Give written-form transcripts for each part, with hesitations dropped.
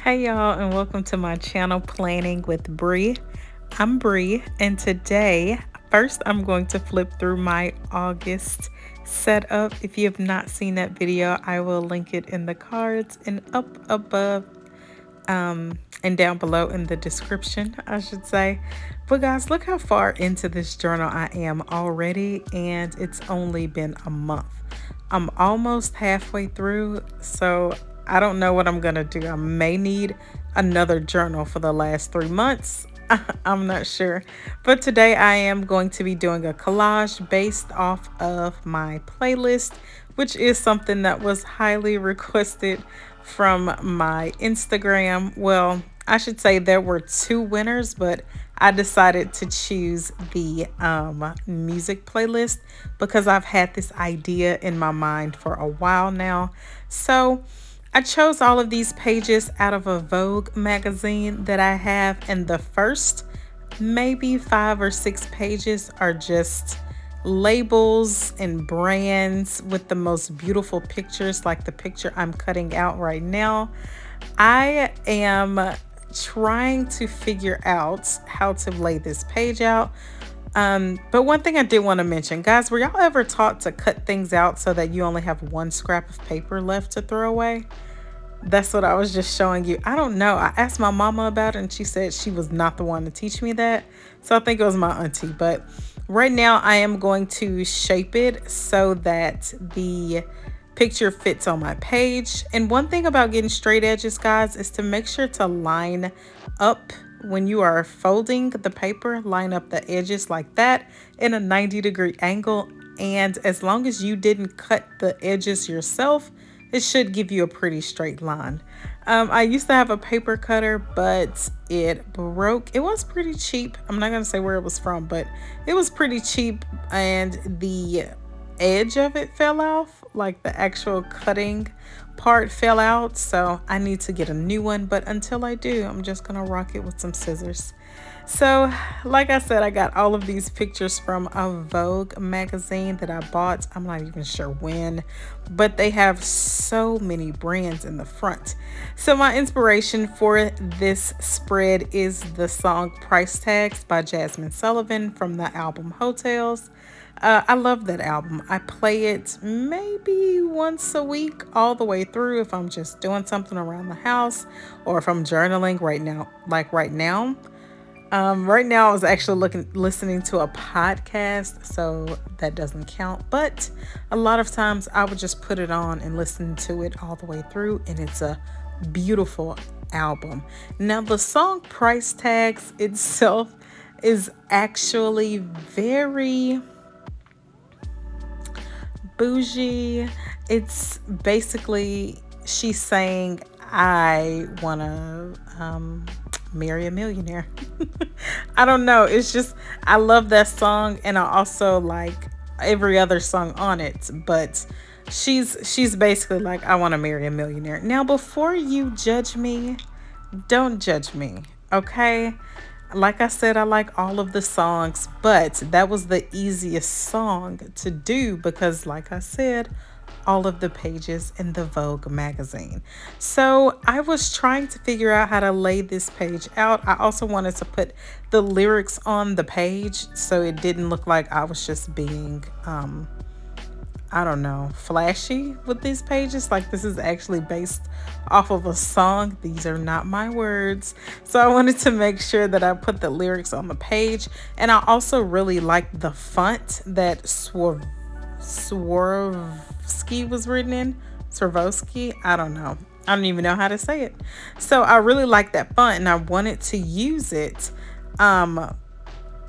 Hey y'all, and welcome to my channel Planning with Bree. I'm Bree, and today, first I'm going to flip through my August setup. If you have not seen that video, I will link it in the cards and up above and down below in the description, I should say. But guys, look how far into this journal I am already, and it's only been a month. I'm almost halfway through, so I don't know what I'm gonna do. I may need another journal for the last 3 months. I'm not sure. But today I am going to be doing a collage based off of my playlist, which is something that was highly requested from my Instagram. Well, I should say there were two winners, but I decided to choose the music playlist because I've had this idea in my mind for a while now. So I chose all of these pages out of a Vogue magazine that I have, and the first maybe 5 or 6 pages are just labels and brands with the most beautiful pictures, like the picture I'm cutting out right now. I am trying to figure out how to lay this page out. But one thing I did want to mention, guys, were y'all ever taught to cut things out so that you only have one scrap of paper left to throw away? That's what I was just showing you. I don't know. I asked my mama about it and she said she was not the one to teach me that. So I think it was my auntie. But right now I am going to shape it so that the picture fits on my page. And one thing about getting straight edges, guys, is to make sure to line up when you are folding the paper, line up the edges like that in a 90-degree angle. And as long as you didn't cut the edges yourself, it should give you a pretty straight line. I used to have a paper cutter, but it broke. It was pretty cheap. I'm not going to say where it was from, but it was pretty cheap, and the edge of it fell off, like the actual cutting part fell out. So I need to get a new one, but until I do, I'm just going to rock it with some scissors. So, like I said, I got all of these pictures from a Vogue magazine that I bought. I'm not even sure when, but they have so many brands in the front. So my inspiration for this spread is the song Price Tags by Jasmine Sullivan from the album Hotels. I love that album. I play it maybe once a week all the way through if I'm just doing something around the house or if I'm journaling right now, like right now. Right now I was actually listening to a podcast, so that doesn't count. But a lot of times I would just put it on and listen to it all the way through, and it's a beautiful album. Now the song Price Tags itself is actually very bougie. It's basically she's saying, I want to marry a millionaire. I don't know. It's just, I love that song, and I also like every other song on it. But she's basically like, I want to marry a millionaire. Now, before you judge me, don't judge me, okay? Like I said, I like all of the songs, but that was the easiest song to do because, like I said, all of the pages in the Vogue magazine. So I was trying to figure out how to lay this page out. I also wanted to put the lyrics on the page so it didn't look like I was just being, I don't know, flashy with these pages. Like, this is actually based off of a song. These are not my words. So I wanted to make sure that I put the lyrics on the page. And I also really like the font that Swarovski was written in. Swarovski, I don't know. I don't even know how to say it. So I really like that font and I wanted to use it.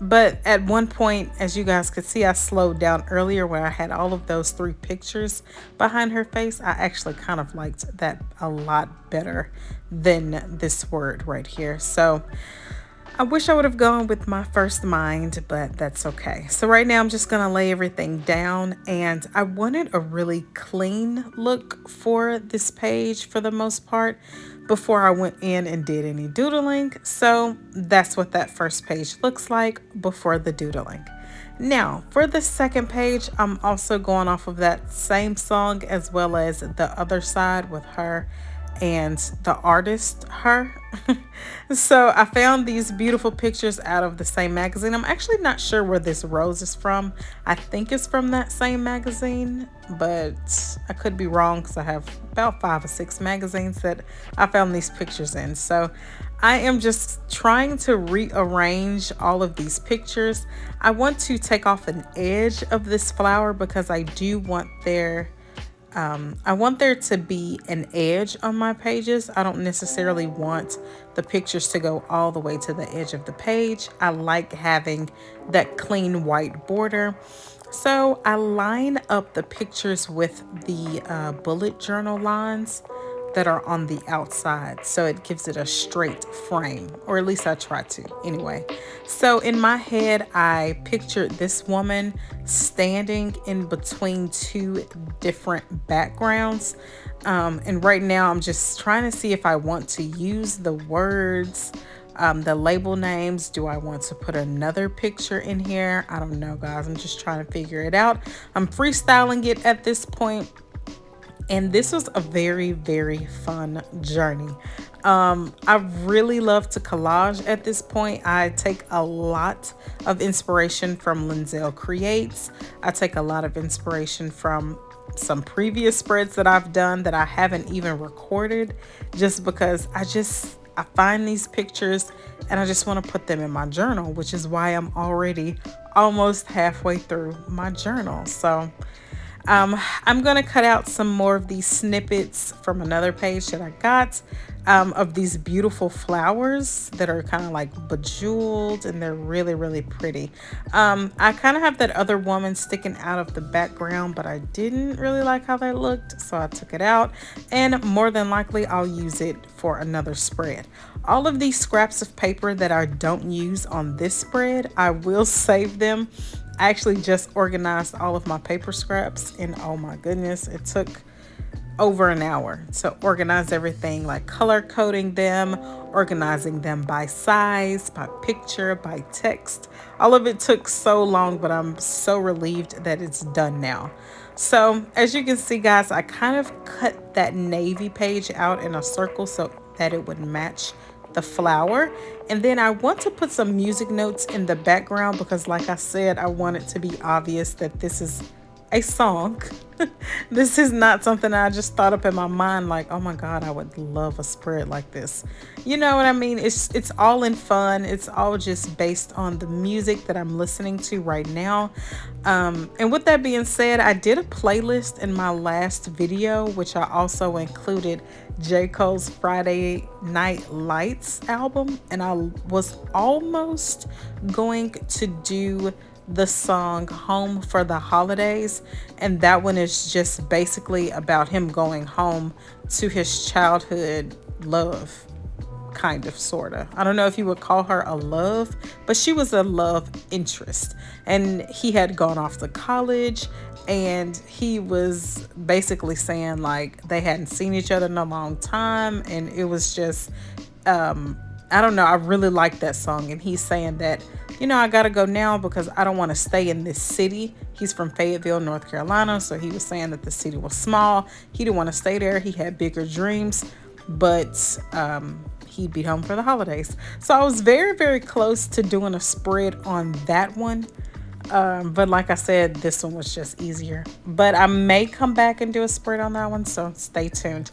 But at one point, as you guys could see, I slowed down earlier where I had all of those 3 pictures behind her face. I actually kind of liked that a lot better than this word right here. So I wish I would have gone with my first mind, but that's okay. So right now I'm just going to lay everything down, and I wanted a really clean look for this page for the most part before I went in and did any doodling. So that's what that first page looks like before the doodling. Now for the second page, I'm also going off of that same song as well as the other side with her and the artist her. So I found these beautiful pictures out of the same magazine. I'm actually not sure where this rose is from. I think it's from that same magazine, but I could be wrong because I have about 5 or 6 magazines that I found these pictures in. So I am just trying to rearrange all of these pictures. I want to take off an edge of this flower because I do want I want there to be an edge on my pages. I don't necessarily want the pictures to go all the way to the edge of the page. I like having that clean white border. So I line up the pictures with the bullet journal lines that are on the outside, so it gives it a straight frame, or at least I try to anyway. So in my head I pictured this woman standing in between 2 different backgrounds, and right now I'm just trying to see if I want to use the words, the label names. Do I want to put another picture in here? I don't know, guys. I'm just trying to figure it out. I'm freestyling it at this point. And this was a very, very fun journey. I really love to collage at this point. I take a lot of inspiration from Lindselle Creates. I take a lot of inspiration from some previous spreads that I've done that I haven't even recorded, just because I find these pictures and I just want to put them in my journal, which is why I'm already almost halfway through my journal. So I'm going to cut out some more of these snippets from another page that I got, of these beautiful flowers that are kind of like bejeweled, and they're really, really pretty. I kind of have that other woman sticking out of the background, but I didn't really like how that looked, so I took it out, and more than likely I'll use it for another spread. All of these scraps of paper that I don't use on this spread, I will save them. I actually just organized all of my paper scraps, and oh my goodness, it took over an hour to organize everything, like color coding them, organizing them by size, by picture, by text. All of it took so long, but I'm so relieved that it's done now. So as you can see, guys, I kind of cut that navy page out in a circle so that it would match the flower. And then I want to put some music notes in the background because, like I said, I want it to be obvious that this is a song. This is not something I just thought up in my mind like, oh my God, I would love a spread like this. You know what I mean? It's all in fun. It's all just based on the music that I'm listening to right now. And with that being said, I did a playlist in my last video, which I also included J. Cole's Friday Night Lights album. And I was almost going to do the song Home for the Holidays, and that one is just basically about him going home to his childhood love, kind of, sort of. I don't know if you would call her a love, but she was a love interest, and he had gone off to college, and he was basically saying like they hadn't seen each other in a long time, and it was just I don't know, I really like that song. And he's saying that, you know, I gotta go now because I don't want to stay in this city. He's from Fayetteville, North Carolina, so he was saying that the city was small. He didn't want to stay there. He had bigger dreams, but he'd be home for the holidays. So I was very, very close to doing a spread on that one. But like I said, this one was just easier. But I may come back and do a spread on that one, so stay tuned.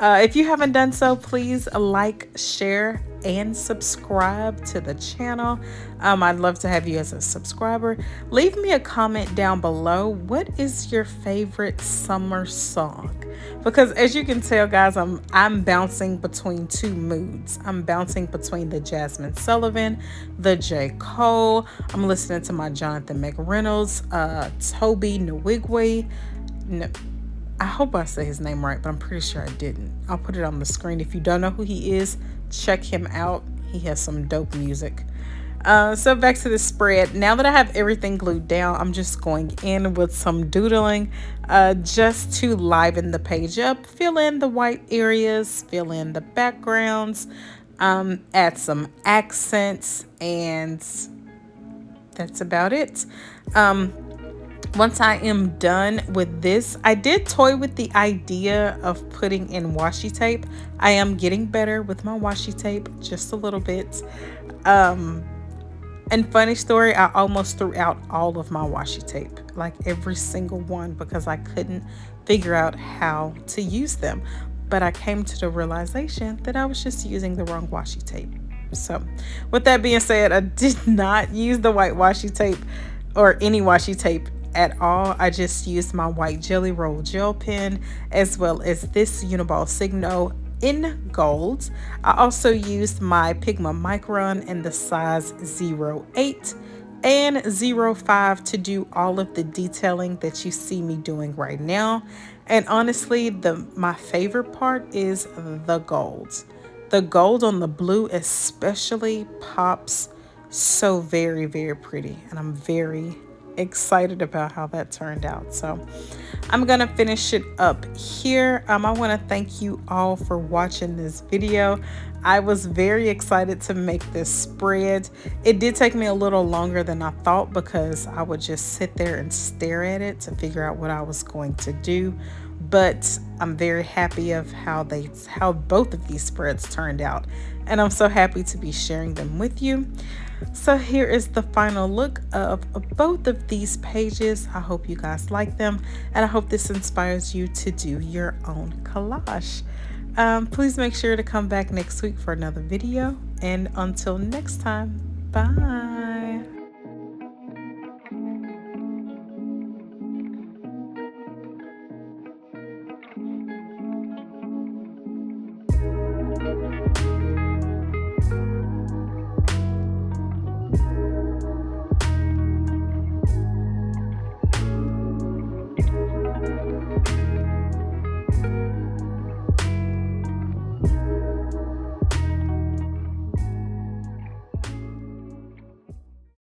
If you haven't done so, please like, share, and subscribe to the channel. I'd love to have you as a subscriber. Leave me a comment down below. What is your favorite summer song? Because as you can tell, guys, I'm bouncing between 2 moods. I'm bouncing between the Jasmine Sullivan, the J. Cole. I'm listening to my Jonathan McReynolds, Toby Nwigwe. No, I hope I say his name right, but I'm pretty sure I didn't. I'll put it on the screen. If you don't know who he is, check him out. He has some dope music. So back to the spread. Now that I have everything glued down, I'm just going in with some doodling just to liven the page up, fill in the white areas, fill in the backgrounds, add some accents, and that's about it. Once I am done with this, I did toy with the idea of putting in washi tape. I am getting better with my washi tape, just a little bit. And funny story, I almost threw out all of my washi tape, like every single one, because I couldn't figure out how to use them. But I came to the realization that I was just using the wrong washi tape. So, with that being said, I did not use the white washi tape or any washi tape at all. I just used my white Jelly Roll gel pen as well as this Uniball Signo in gold. I also used my Pigma Micron in the size 08 and 05 to do all of the detailing that you see me doing right now. And honestly, my favorite part is the gold. The gold on the blue especially pops so very, very pretty, and I'm very excited about how that turned out. So I'm gonna finish it up here. I want to thank you all for watching this video. I was very excited to make this spread. It did take me a little longer than I thought because I would just sit there and stare at it to figure out what I was going to do. But I'm very happy of how both of these spreads turned out, and I'm so happy to be sharing them with you. So here is the final look of both of these pages. I hope you guys like them, and I hope this inspires you to do your own collage. Please make sure to come back next week for another video, and until next time, bye.